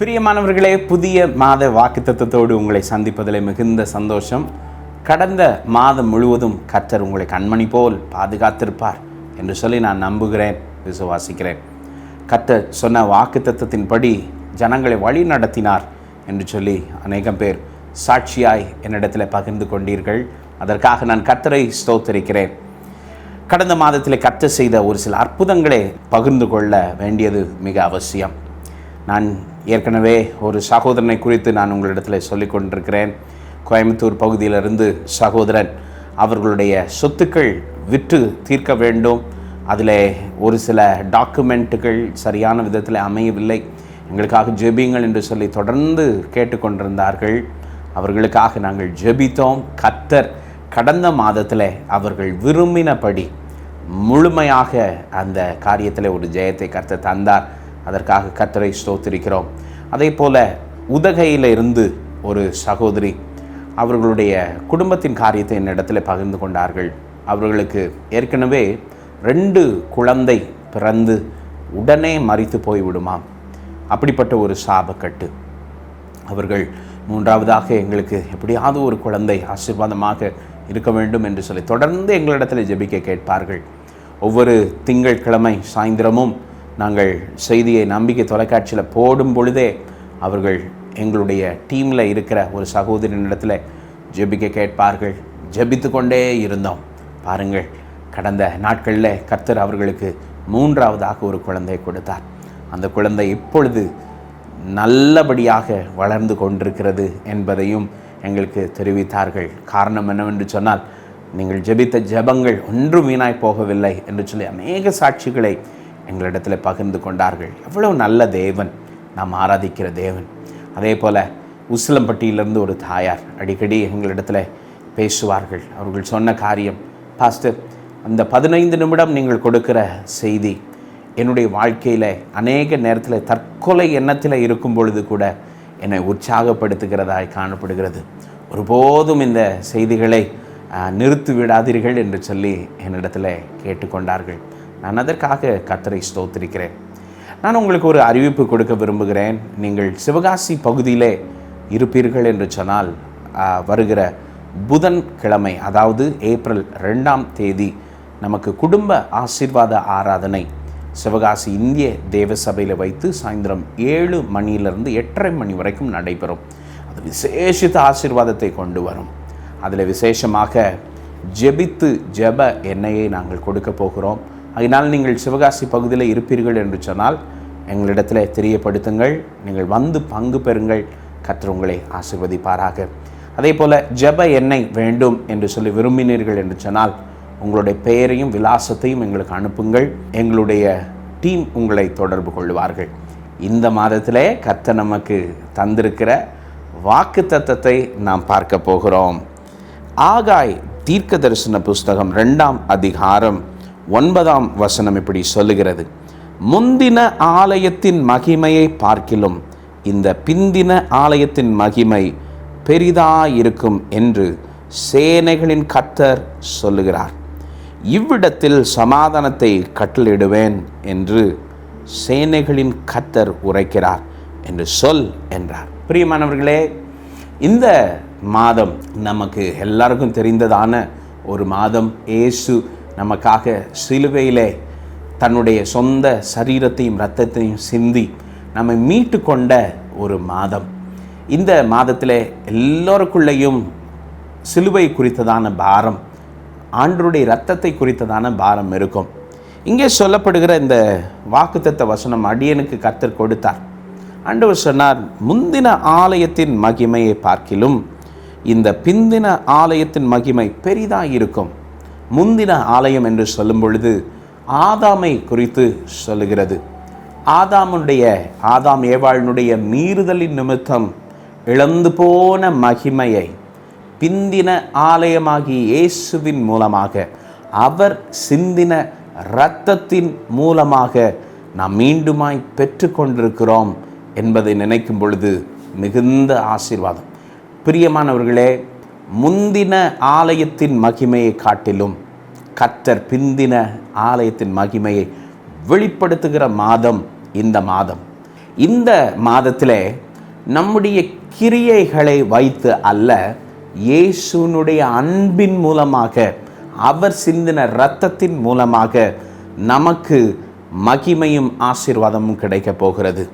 பிரியமானவர்களே, புதிய மாத வாக்குத்தத்தத்தோடு உங்களை சந்திப்பதில் மிகுந்த சந்தோஷம். கடந்த மாதம் முழுவதும் கர்த்தர் உங்களை கண்மணி போல் பாதுகாத்திருப்பார் என்று சொல்லி நான் நம்புகிறேன், விசுவாசிக்கிறேன். கர்த்தர் சொன்ன வாக்குத்தத்தத்தின்படி ஜனங்களை வழி நடத்தினார் என்று சொல்லி அநேகம் பேர் சாட்சியாய் என்னிடத்தில் பகிர்ந்து கொண்டீர்கள். அதற்காக நான் கர்த்தரை ஸ்தோத்தரிக்கிறேன். கடந்த மாதத்தில் கர்த்தர் செய்த ஒரு சில அற்புதங்களை பகிர்ந்து கொள்ள வேண்டியது மிக அவசியம். நான் ஏற்கனவே ஒரு சகோதரனை குறித்து நான் உங்களிடத்தில் சொல்லிக் கொண்டிருக்கிறேன். கோயம்புத்தூர் பகுதியிலிருந்து சகோதரன் அவர்களுடைய சொத்துக்கள் விற்று தீர்க்க வேண்டும். அதில் ஒரு சில டாக்குமெண்ட்டுகள் சரியான விதத்தில் அமையவில்லை. எங்களுக்காக ஜெபியுங்கள் என்று சொல்லி தொடர்ந்து கேட்டுக்கொண்டிருந்தார்கள். அவர்களுக்காக நாங்கள் ஜெபித்தோம். கர்த்தர் கடந்த மாதத்தில் அவர்கள் விரும்பினபடி முழுமையாக அந்த காரியத்தில் ஒரு ஜெயத்தை கர்த்தர் தந்தார். அதற்காக கர்த்தரை ஸ்தோத்திரிக்கிறோம். அதே போல் உதகையில் இருந்து ஒரு சகோதரி அவர்களுடைய குடும்பத்தின் காரியத்தை என்னிடத்தில் பகிர்ந்து கொண்டார்கள். அவர்களுக்கு ஏற்கனவே 2 குழந்தை பிறந்து உடனே மரித்து போய்விடுமாம். அப்படிப்பட்ட ஒரு சாபக்கட்டு. அவர்கள் 3வதாக எங்களுக்கு எப்படியாவது ஒரு குழந்தை ஆசீர்வாதமாக இருக்க வேண்டும் என்று சொல்லி தொடர்ந்து எங்களிடத்தில் ஜெபிக்க கேட்பார்கள். ஒவ்வொரு திங்கட்கிழமை சாயந்திரமும் நாங்கள் செய்தியை நம்பிக்கை தொலைக்காட்சியில் போடும் பொழுதே அவர்கள் எங்களுடைய டீமில் இருக்கிற ஒரு சகோதரியினிடத்தில் ஜெபிக்க கேட்பார்கள். ஜெபித்து கொண்டே இருந்தோம். பாருங்கள், கடந்த நாட்களில் கர்த்தர் அவர்களுக்கு 3வதாக ஒரு குழந்தை கொடுத்தார். அந்த குழந்தை இப்பொழுது நல்லபடியாக வளர்ந்து கொண்டிருக்கிறது என்பதையும் எங்களுக்கு தெரிவித்தார்கள். காரணம் என்னவென்று சொன்னால், நீங்கள் ஜெபித்த ஜெபங்கள் ஒன்றும் வீணாய் போகவில்லை என்று சொல்லி அநேக சாட்சிகளை எங்களிடத்தில் பகிர்ந்து கொண்டார்கள். எவ்வளவு நல்ல தேவன் நாம் ஆராதிக்கிற தேவன். அதே போல் உசிலம்பட்டியிலிருந்து ஒரு தாயார் அடிக்கடி எங்களிடத்தில் பேசுவார்கள். அவர்கள் சொன்ன காரியம், பாஸ்டர், அந்த 15 நிமிடம் நீங்கள் கொடுக்கிற செய்தி என்னுடைய வாழ்க்கையில் அநேக நேரத்தில் தற்கொலை எண்ணத்தில் இருக்கும் பொழுது கூட என்னை உற்சாகப்படுத்துகிறதாய் காணப்படுகிறது. ஒருபோதும் இந்த செய்திகளை நிறுத்தி விடாதீர்கள் என்று சொல்லி என்னிடத்தில் கேட்டுக்கொண்டார்கள். நான் அதற்காக கர்த்தரை ஸ்தோத்திரிக்கிறேன். நான் உங்களுக்கு ஒரு அறிவிப்பு கொடுக்க விரும்புகிறேன். நீங்கள் சிவகாசி பகுதியிலே இருப்பீர்கள் என்று சொன்னால், வருகிற புதன்கிழமை, அதாவது ஏப்ரல் 2ஆம் தேதி நமக்கு குடும்ப ஆசீர்வாத ஆராதனை சிவகாசி இந்திய தேவ சபையில் வைத்து சாயந்தரம் 7 மணியிலிருந்து 8:30 மணி வரைக்கும் நடைபெறும். அது விசேஷித்த ஆசீர்வாதத்தை கொண்டு வரும். அதில் விசேஷமாக ஜெபித்து ஜெப எண்ணெயை நாங்கள் கொடுக்க போகிறோம். அதனால் நீங்கள் சிவகாசி பகுதியில் இருப்பீர்கள் என்று சொன்னால் எங்களிடத்தில் தெரியப்படுத்துங்கள். நீங்கள் வந்து பங்கு பெறுங்கள். கர்த்தர் உங்களை ஆசீர்வதிப்பாராக. அதே போல் ஜெப எண்ணெய் வேண்டும் என்று சொல்லி விரும்பினீர்கள் என்று சொன்னால் உங்களுடைய பெயரையும் விலாசத்தையும் எங்களுக்கு அனுப்புங்கள். எங்களுடைய டீம் உங்களை தொடர்பு கொள்வார்கள். இந்த மாதத்திலே கர்த்தர் நமக்கு தந்திருக்கிற வாக்குத்தத்தத்தை நாம் பார்க்க போகிறோம். ஆகாய் தீர்க்க தரிசன புஸ்தகம் 2ஆம் அதிகாரம் 9ஆம் வசனம் இப்படி சொல்லுகிறது: முந்தின ஆலயத்தின் மகிமையை பார்க்கிலும் இந்த பிந்தின ஆலயத்தின் மகிமை பெரிதாயிருக்கும் என்று சேனைகளின் கர்த்தர் சொல்லுகிறார். இவ்விடத்தில் சமாதானத்தை கட்டளையிடுவேன் என்று சேனைகளின் கர்த்தர் உரைக்கிறார் என்று சொல் என்றார். பிரியமானவர்களே, இந்த மாதம் நமக்கு எல்லாருக்கும் தெரிந்ததான ஒரு மாதம். இயேசு நமக்காக சிலுவையிலே தன்னுடைய சொந்த சரீரத்தையும் இரத்தத்தையும் சிந்தி நம்மை மீட்டு கொண்ட ஒரு மாதம். இந்த மாதத்தில் எல்லோருக்குள்ளேயும் சிலுவை குறித்ததான பாரம், ஆண்டவருடைய இரத்தத்தை குறித்ததான பாரம் இருக்கும். இங்கே சொல்லப்படுகிற இந்த வாக்குத்தத்த வசனம் அடியனுக்கு கர்த்தர் கொடுத்தார். ஆண்டவர் சொன்னார், முந்தின ஆலயத்தின் மகிமையை பார்க்கிலும் இந்த பிந்தின ஆலயத்தின் மகிமை பெரிதாயிருக்கும். முந்தின ஆலயம் என்று சொல்லும் பொழுது ஆதாமை குறித்து சொல்லுகிறது. ஆதாம் ஏவாளினுடைய மீறுதலின் நிமித்தம் இழந்து போன மகிமையை பிந்தின ஆலயமாகிய இயேசுவின் மூலமாக, அவர் சிந்தின இரத்தத்தின் மூலமாக நாம் மீண்டுமாய் பெற்று கொண்டிருக்கிறோம் என்பதை நினைக்கும் பொழுது மிகுந்த ஆசீர்வாதம். பிரியமானவர்களே, முந்தின ஆலயத்தின் மகிமையை காட்டிலும் கர்த்தர் பிந்தின ஆலயத்தின் மகிமையை வெளிப்படுத்துகிற மாதம் இந்த மாதம். இந்த மாதத்திலே நம்முடைய கிரியைகளை வைத்து அல்ல, இயேசுனுடைய அன்பின் மூலமாக, அவர் சிந்தின இரத்தத்தின் மூலமாக நமக்கு மகிமையும் ஆசீர்வாதமும் கிடைக்கப் போகிறது.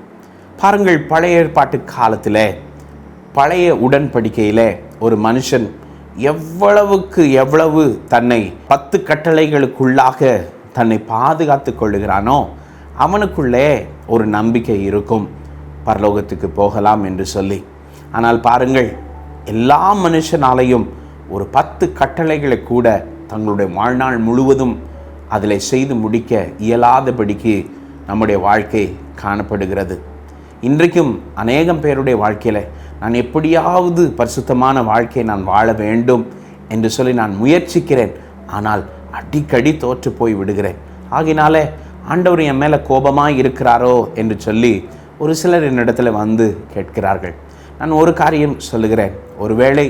பாருங்கள், பழைய ஏற்பாட்டு காலத்தில், பழைய உடன்படிக்கையில் ஒரு மனுஷன் எவ்வளவு தன்னை 10 கட்டளைகளுக்குள்ளாக தன்னை பாதுகாத்து கொள்ளுகிறானோ அவனுக்குள்ளே ஒரு நம்பிக்கை இருக்கும், பரலோகத்துக்கு போகலாம் என்று சொல்லி. ஆனால் பாருங்கள், எல்லா மனுஷனாலையும் ஒரு 10 கட்டளைகளை கூட தங்களுடைய வாழ்நாள் முழுவதும் அதில் செய்து முடிக்க இயலாதபடிக்கு நம்முடைய வாழ்க்கை காணப்படுகிறது. இன்றைக்கும் அநேகம் பேருடைய வாழ்க்கையில் நான் எப்படியாவது பரிசுத்தமான வாழ்க்கையை நான் வாழ வேண்டும் என்று சொல்லி நான் முயற்சிக்கிறேன், ஆனால் அடிக்கடி தோற்று போய் விடுகிறேன். ஆகினாலே ஆண்டவர் என் மேலே கோபமாக இருக்கிறாரோ என்று சொல்லி ஒரு சிலர் என்னிடத்தில் வந்து கேட்கிறார்கள். நான் ஒரு காரியம் சொல்லுகிறேன், ஒருவேளை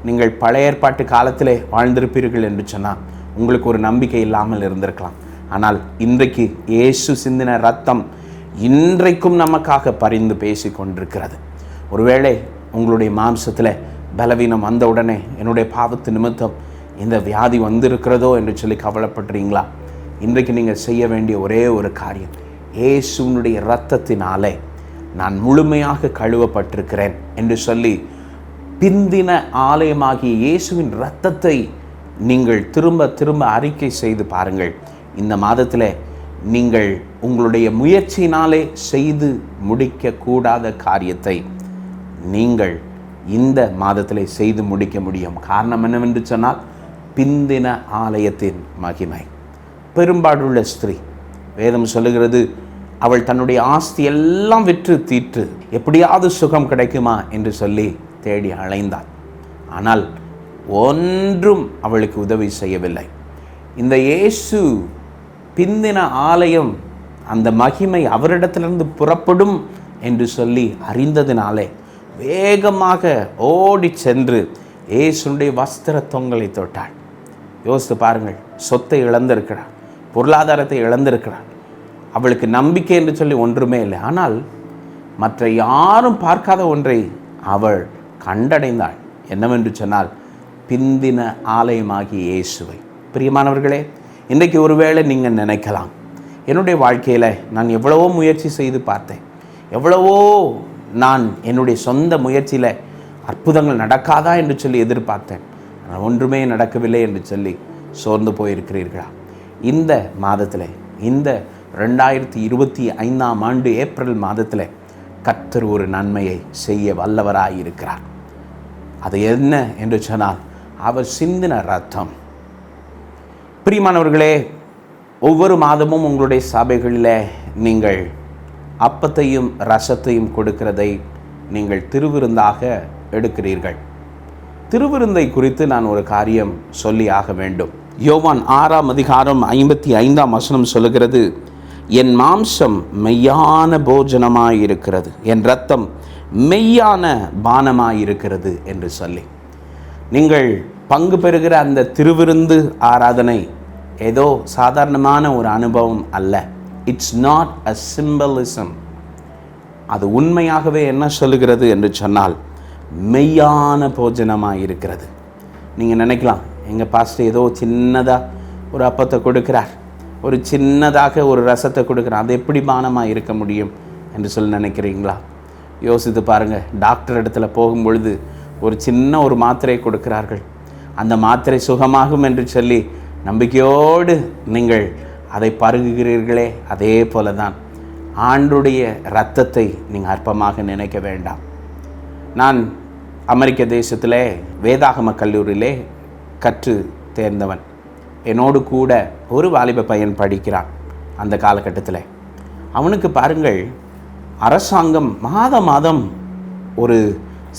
நீங்கள் பழைய ஏற்பாட்டு காலத்திலே வாழ்ந்திருப்பீர்கள் என்று சொன்னால் உங்களுக்கு ஒரு நம்பிக்கை இல்லாமல் இருந்திருக்கலாம். ஆனால் இன்றைக்கு இயேசு சிந்தின இரத்தம் இன்றைக்கும் நமக்காக பரிந்து பேசி கொண்டிருக்கிறது. ஒருவேளை உங்களுடைய மாம்சத்தில் பலவீனம் வந்தவுடனே என்னுடைய பாவத்து நிமித்தம் இந்த வியாதி வந்திருக்கிறதோ என்று சொல்லி கவலைப்படுறீங்களா? இன்றைக்கு நீங்கள் செய்ய வேண்டிய ஒரே ஒரு காரியம், இயேசுனுடைய இரத்தத்தினாலே நான் முழுமையாக கழுவப்பட்டிருக்கிறேன் என்று சொல்லி பிந்தின ஆலயமாகிய இயேசுவின் இரத்தத்தை நீங்கள் திரும்ப திரும்ப அறிக்கை செய்து பாருங்கள். இந்த மாதத்தில் நீங்கள் உங்களுடைய முயற்சியினாலே செய்து முடிக்கக்கூடாத காரியத்தை நீங்கள் இந்த மாதத்தில் செய்து முடிக்க முடியும். காரணம் என்னவென்று சொன்னால், பிந்தின ஆலயத்தின் மகிமை. பெரும்பாடுள்ள ஸ்திரீ, வேதம் சொல்லுகிறது, அவள் தன்னுடைய ஆஸ்தி எல்லாம் விற்று தீற்று எப்படியாவது சுகம் கிடைக்குமா என்று சொல்லி தேடி அலைந்தாள். ஆனால் ஒன்றும் அவளுக்கு உதவி செய்யவில்லை. இந்த இயேசு பிந்தின ஆலயம், அந்த மகிமை அவரிடத்திலிருந்து புறப்படும் என்று சொல்லி அறிந்ததினாலே வேகமாக ஓடி சென்று இயேசுடைய வஸ்திர தொங்கலை தொட்டாள். யோசித்து பாருங்கள், சொத்தை இழந்திருக்கிறாள், பொருளாதாரத்தை இழந்திருக்கிறாள், அவளுக்கு நம்பிக்கை என்று சொல்லி ஒன்றுமே இல்லை. ஆனால் மற்ற யாரும் பார்க்காத ஒன்றை அவள் கண்டடைந்தாள். என்னவென்று சொன்னால், பிந்தின ஆலயமாகிய இயேசுவை. பிரியமானவர்களே, இன்றைக்கு ஒருவேளை நீங்கள் நினைக்கலாம், என்னுடைய வாழ்க்கையில் நான் எவ்வளவோ முயற்சி செய்து பார்த்தேன், எவ்வளவோ நான் என்னுடைய சொந்த முயற்சியில் அற்புதங்கள் நடக்காதா என்று சொல்லி எதிர்பார்த்தேன், ஆனால் ஒன்றுமே நடக்கவில்லை என்று சொல்லி சோர்ந்து போயிருக்கிறீர்களா? இந்த மாதத்தில், இந்த 2025ஆம் ஆண்டு ஏப்ரல் மாதத்தில் கர்த்தர் ஒரு நன்மையை செய்ய வல்லவராயிருக்கிறார். அது என்ன என்று சொன்னால், அவர் சிந்தின இரத்தம். பிரியமானவர்களே, ஒவ்வொரு மாதமும் உங்களுடைய சபைகளில் நீங்கள் அப்பத்தையும் ரசத்தையும் கொடுக்கிறதை நீங்கள் திருவிருந்தாக எடுக்கிறீர்கள். திருவிருந்தை குறித்து நான் ஒரு காரியம் சொல்லி ஆக வேண்டும். யோவான் 6ஆம் அதிகாரம் 55ஆம் வசனம் சொல்லுகிறது, என் மாம்சம் மெய்யான போஜனமாயிருக்கிறது, என் இரத்தம் மெய்யான பானமாயிருக்கிறது என்று சொல்லி, நீங்கள் பங்கு பெறுகிற அந்த திருவிருந்து ஆராதனை ஏதோ சாதாரணமான ஒரு அனுபவம் அல்ல. It's not a symbolism. அது உண்மையாகவே என்ன சொல்லுகிறது என்று சொன்னால், மெய்யான போஜனமாக இருக்கிறது. நீங்கள் நினைக்கலாம், எங்கள் பாஸ்டர் ஏதோ சின்னதாக ஒரு அப்பத்தை கொடுக்கிறார், ஒரு சின்னதாக ஒரு ரசத்தை கொடுக்குறார், அது எப்படி பானமாக இருக்க முடியும் என்று சொல்லி நினைக்கிறீங்களா? யோசித்து பாருங்கள். டாக்டர் இடத்துல போகும்பொழுது ஒரு சின்ன ஒரு மாத்திரை கொடுக்கிறார்கள். அந்த மாத்திரை சுகமாகும் என்று சொல்லி நம்பிக்கையோடு நீங்கள் அதை பருகுகிறீர்களே, அதே போல தான் ஆண்டுடைய இரத்தத்தை நீங்கள் அற்பமாக நினைக்க வேண்டாம். நான் அமெரிக்க தேசத்தில் வேதாகம கல்லூரியிலே கற்று தேர்ந்தவன். என்னோடு கூட ஒரு வாலிப பையன் படிக்கிறான். அந்த காலகட்டத்தில் அவனுக்கு பாருங்கள், அரசாங்கம் மாதம் ஒரு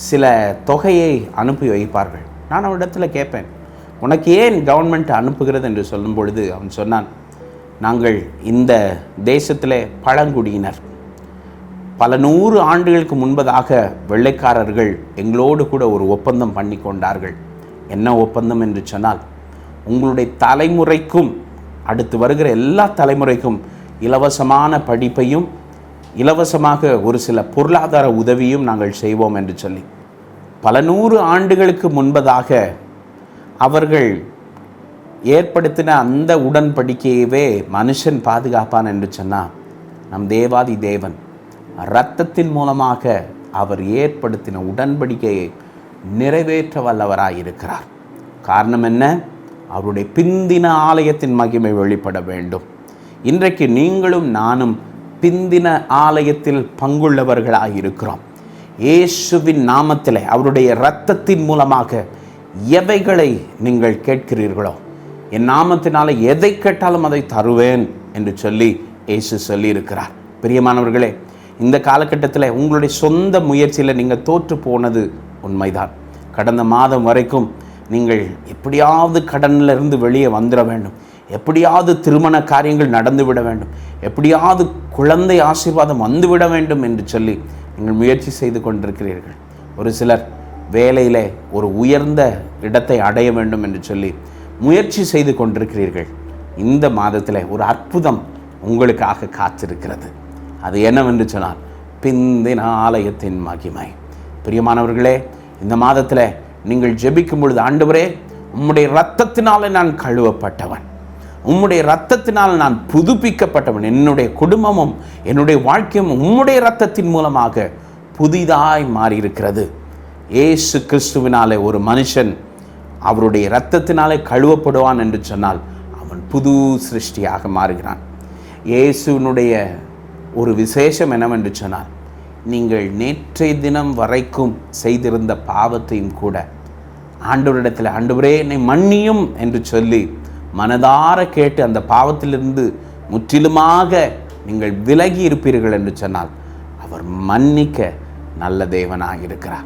சில தொகையை அனுப்பி வைப்பார்கள். நான் அவனிடத்தில் கேட்பேன், உனக்கு ஏன் கவர்மெண்ட் அனுப்புகிறது என்று சொல்லும் பொழுது அவன் சொன்னான், நாங்கள் இந்த தேசத்தில் பழங்குடியினர், பல 100 ஆண்டுகளுக்கு முன்பதாக வெள்ளைக்காரர்கள் எங்களோடு கூட ஒரு ஒப்பந்தம் பண்ணி கொண்டார்கள். என்ன ஒப்பந்தம் என்று சொன்னால், உங்களுடைய தலைமுறைக்கும் அடுத்து வருகிற எல்லா தலைமுறைக்கும் இலவசமான படிப்பையும் இலவசமாக ஒரு சில பொருளாதார உதவியும் நாங்கள் செய்வோம் என்று சொல்லி பல 100 ஆண்டுகளுக்கு முன்பதாக அவர்கள் ஏற்படுத்தின அந்த உடன்படிக்கையவே மனுஷன் பாதுகாப்பான் என்று சொன்னால், நம் தேவாதி தேவன் இரத்தத்தின் மூலமாக அவர் ஏற்படுத்தின உடன்படிக்கையை நிறைவேற்ற வல்லவராயிருக்கிறார். காரணம் என்ன? அவருடைய பிந்தின ஆலயத்தின் மகிமை வெளிப்பட வேண்டும். இன்றைக்கு நீங்களும் நானும் பிந்தின ஆலயத்தில் பங்குள்ளவர்களாயிருக்கிறோம். இயேசுவின் நாமத்தில் அவருடைய இரத்தத்தின் மூலமாக எவைகளை நீங்கள் கேட்கிறீர்களோ, என் நாமத்தினால எதை கேட்டாலும் அதை தருவேன் என்று சொல்லி இயேசு சொல்லியிருக்கிறார். பிரியமானவர்களே, இந்த காலகட்டத்தில் உங்களுடைய சொந்த முயற்சியில் நீங்கள் தோற்று போனது உண்மைதான். கடந்த மாதம் வரைக்கும் நீங்கள் எப்படியாவது கடனில் இருந்து வெளியே வந்துட வேண்டும், எப்படியாவது திருமண காரியங்கள் நடந்துவிட வேண்டும், எப்படியாவது குழந்தை ஆசீர்வாதம் வந்துவிட வேண்டும் என்று சொல்லி நீங்கள் முயற்சி செய்து கொண்டிருக்கிறீர்கள். ஒரு சிலர் வேலையில் ஒரு உயர்ந்த இடத்தை அடைய வேண்டும் என்று சொல்லி முயற்சி செய்து கொண்டிருக்கிறீர்கள். இந்த மாதத்தில் ஒரு அற்புதம் உங்களுக்காக காத்திருக்கிறது. அது என்னவென்று சொன்னால், பிந்தின ஆலயத்தின் மகிமை. பிரியமானவர்களே, இந்த மாதத்தில் நீங்கள் ஜெபிக்கும் பொழுது, ஆண்டவரே, உம்முடைய இரத்தத்தினாலே நான் கழுவப்பட்டவன், உம்முடைய இரத்தத்தினால் நான் புதுப்பிக்கப்பட்டவன், என்னுடைய குடும்பமும் என்னுடைய வாழ்க்கையும் உம்முடைய இரத்தத்தின் மூலமாக புதிதாய் மாறியிருக்கிறது. இயேசு கிறிஸ்துவினாலே ஒரு மனுஷன் அவருடைய இரத்தத்தினாலே கழுவப்படுவான் என்று சொன்னால் அவன் புது சிருஷ்டியாக மாறுகிறான். இயேசுவினுடைய ஒரு விசேஷம் என்னவென்று சொன்னால், நீங்கள் நேற்றைய தினம் வரைக்கும் செய்திருந்த பாவத்தையும் கூட ஆண்டவரிடத்தில், ஆண்டவரே என்னை மன்னியும் என்று சொல்லி மனதார கேட்டு அந்த பாவத்திலிருந்து முற்றிலுமாக நீங்கள் விலகி இருப்பீர்கள் என்று சொன்னால் அவர் மன்னிக்க நல்ல தேவனாக இருக்கிறார்.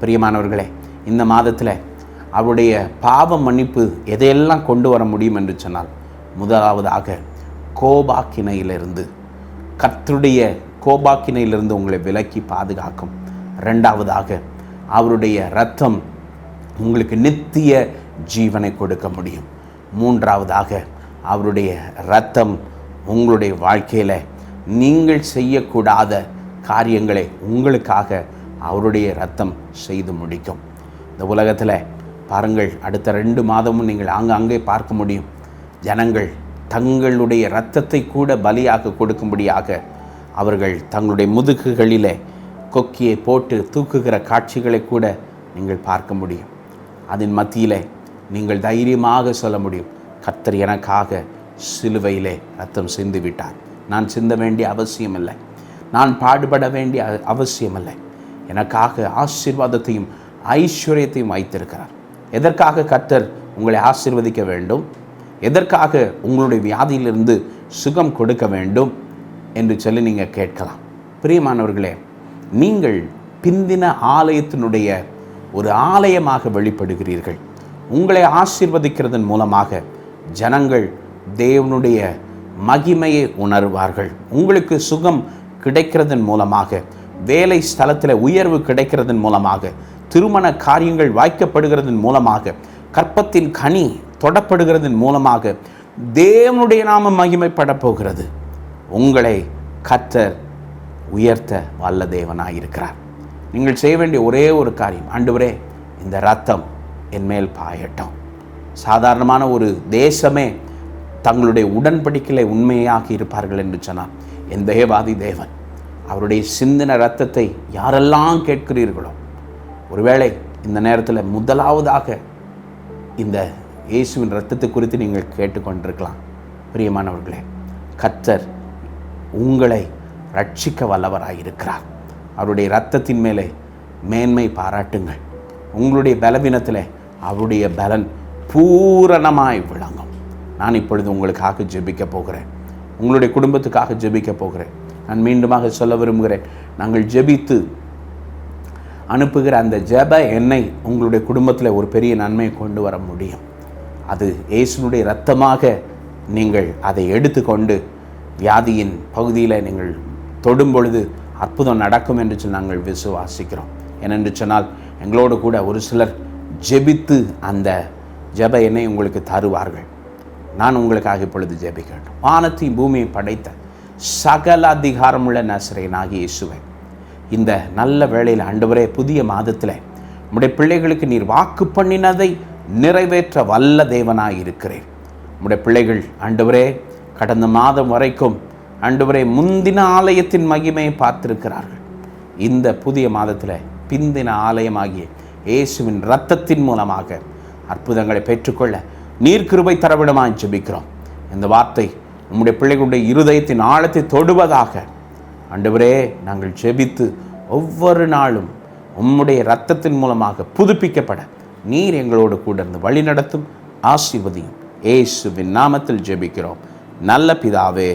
பிரியமானவர்களே, இந்த மாதத்தில் அவருடைய பாவ மன்னிப்பு எதையெல்லாம் கொண்டு வர முடியும் என்று சொன்னால், முதலாவதாக கோபாக்கினையிலிருந்து, கர்த்தருடைய கோபாக்கினையிலிருந்து உங்களை விலக்கி பாதுகாக்கும். இரண்டாவதாக அவருடைய இரத்தம் உங்களுக்கு நித்திய ஜீவனை கொடுக்க முடியும். மூன்றாவதாக அவருடைய இரத்தம் உங்களுடைய வாழ்க்கையில் நீங்கள் செய்யக்கூடாத காரியங்களை உங்களுக்காக அவருடைய இரத்தம் செய்து முடிக்கும். இந்த உலகத்தில் பாருங்கள், அடுத்த 2 மாதமும் நீங்கள் ஆங்காங்கே பார்க்க முடியும். ஜனங்கள் தங்களுடைய இரத்தத்தை கூட பலியாக கொடுக்கும்படியாக அவர்கள் தங்களுடைய முதுகுகளிலே கொக்கியை போட்டு தூக்குகிற காட்சிகளை கூட நீங்கள் பார்க்க முடியும். அதன் மத்தியிலே நீங்கள் தைரியமாக சொல்ல முடியும், கர்த்தர் எனக்காக சிலுவையிலே ரத்தம் சிந்தி விட்டார். நான் சிந்த வேண்டிய அவசியமில்லை, நான் பாடுபட வேண்டிய அவசியமில்லை. எனக்காக ஆசீர்வாதத்தையும் ஐஸ்வர்யத்தையும் வைத்திருக்கிறார். எதற்காக கர்த்தர் உங்களை ஆசீர்வதிக்க வேண்டும்? எதற்காக உங்களுடைய வியாதியிலிருந்து சுகம் கொடுக்க வேண்டும் என்று சொல்லி நீங்கள் கேட்கலாம். பிரியமானவர்களே, நீங்கள் பிந்தின ஆலயத்தினுடைய ஒரு ஆலயமாக வெளிப்படுகிறீர்கள். உங்களை ஆசீர்வதிக்கிறதன் மூலமாக ஜனங்கள் தேவனுடைய மகிமையை உணர்வார்கள். உங்களுக்கு சுகம் கிடைக்கிறதன் மூலமாக, வேலை ஸ்தலத்தில் உயர்வு கிடைக்கிறதன் மூலமாக, திருமண காரியங்கள் வாய்க்கப்படுகிறதன் மூலமாக, கற்பத்தின் கனி தொடப்படுகிறதன் மூலமாக தேவனுடைய நாமம் மகிமைப்பட போகிறது. உங்களை கர்த்தர் உயர்த்த வல்ல தேவனாயிருக்கிறார். நீங்கள் செய்ய வேண்டிய ஒரே ஒரு காரியம், ஆண்டவரே, இந்த இரத்தம் என் மேல் பாயட்டும். சாதாரணமான ஒரு தேசமே தங்களுடைய உடன்படிக்கையிலே உண்மையாக இருப்பார்கள் என்று சொன்னார் என் தேவாதி தேவன். அவருடைய சிந்தின இரத்தத்தை யாரெல்லாம் கேட்கிறீர்களோ, ஒருவேளை இந்த நேரத்தில் முதலாவதாக இந்த இயேசுவின் இரத்தத்தை குறித்து நீங்கள் கேட்டுக்கொண்டிருக்கலாம். பிரியமானவர்களே, கர்த்தர் உங்களை ரட்சிக்க வல்லவராயிருக்கிறார். அவருடைய இரத்தத்தின் மேலே மேன்மை பாராட்டுங்கள். உங்களுடைய பலவீனத்தில் அவருடைய பலன் பூரணமாய் விளங்கும். நான் இப்பொழுது உங்களுக்காக ஜெபிக்க போகிறேன், உங்களுடைய குடும்பத்துக்காக ஜெபிக்க போகிறேன். நான் மீண்டுமாக சொல்ல விரும்புகிறேன், நாங்கள் ஜெபித்து அனுப்புகிற அந்த ஜெப எண்ணெய் உங்களுடைய குடும்பத்தில் ஒரு பெரிய நன்மையை கொண்டு வர முடியும். அது இயேசுனுடைய இரத்தமாக நீங்கள் அதை எடுத்துக்கொண்டு வியாதியின் பகுதியில் நீங்கள் தொடும் பொழுது அற்புதம் நடக்கும் என்று சொல்லி நாங்கள் விசுவாசிக்கிறோம். ஏனென்று சொன்னால் எங்களோடு கூட ஒரு சிலர் ஜெபித்து அந்த ஜெப எண்ணெய் உங்களுக்கு தருவார்கள். நான் உங்களுக்காக இப்பொழுது ஜெபிக்க வேண்டும். வானத்தையும் பூமியை படைத்த சகல அதிகாரமுள்ள நசரேயனாகிய இயேசுவே, இந்த நல்ல வேளையில் ஆண்டவரே, புதிய மாதத்தில் உம்முடைய பிள்ளைகளுக்கு நீர் வாக்கு பண்ணினதை நிறைவேற்ற வல்ல தேவனாய் இருக்கிறேன். உம்முடைய பிள்ளைகள் ஆண்டவரே, கடந்த மாதம் வரைக்கும் ஆண்டவரே முந்தின ஆலயத்தின் மகிமையை பார்த்திருக்கிறார்கள். இந்த புதிய மாதத்தில் பிந்தின ஆலயமாகிய இயேசுவின் இரத்தத்தின் மூலமாக அற்புதங்களை பெற்றுக்கொள்ள நீர் கிருபை தரவிடமாய் ஜெபிக்கிறோம். இந்த வார்த்தை உம்முடைய பிள்ளைகளுடைய இருதயத்தின் ஆழத்தை தொடுவதாக ஆண்டவரே நாங்கள் ஜெபித்து ஒவ்வொரு நாளும் உம்முடைய இரத்தத்தின் மூலமாக புதுப்பிக்கப்பட நீர் எங்களோடு கூட இருந்து வழி நடத்தும் ஆசீர்வதியும். இயேசுவின் நாமத்தில் ஜெபிக்கிறோம் நல்ல பிதாவே,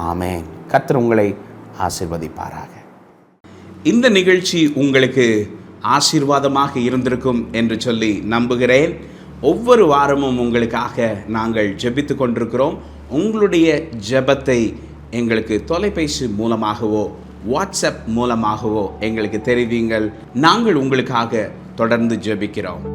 ஆமென். கர்த்தர் உங்களை ஆசீர்வதிப்பாராக. இந்த நிகழ்ச்சி உங்களுக்கு ஆசீர்வாதமாக இருந்திருக்கும் என்று சொல்லி நம்புகிறேன். ஒவ்வொரு வாரமும் உங்களுக்காக நாங்கள் ஜெபித்து கொண்டிருக்கிறோம். உங்களுடைய ஜெபத்தை எங்களுக்கு தொலைபேசி மூலமாகவோ வாட்ஸ்அப் மூலமாகவோ எங்களுக்கு தெரிவிங்கள். நாங்கள் உங்களுக்காக தொடர்ந்து ஜெபிக்கிறோம்.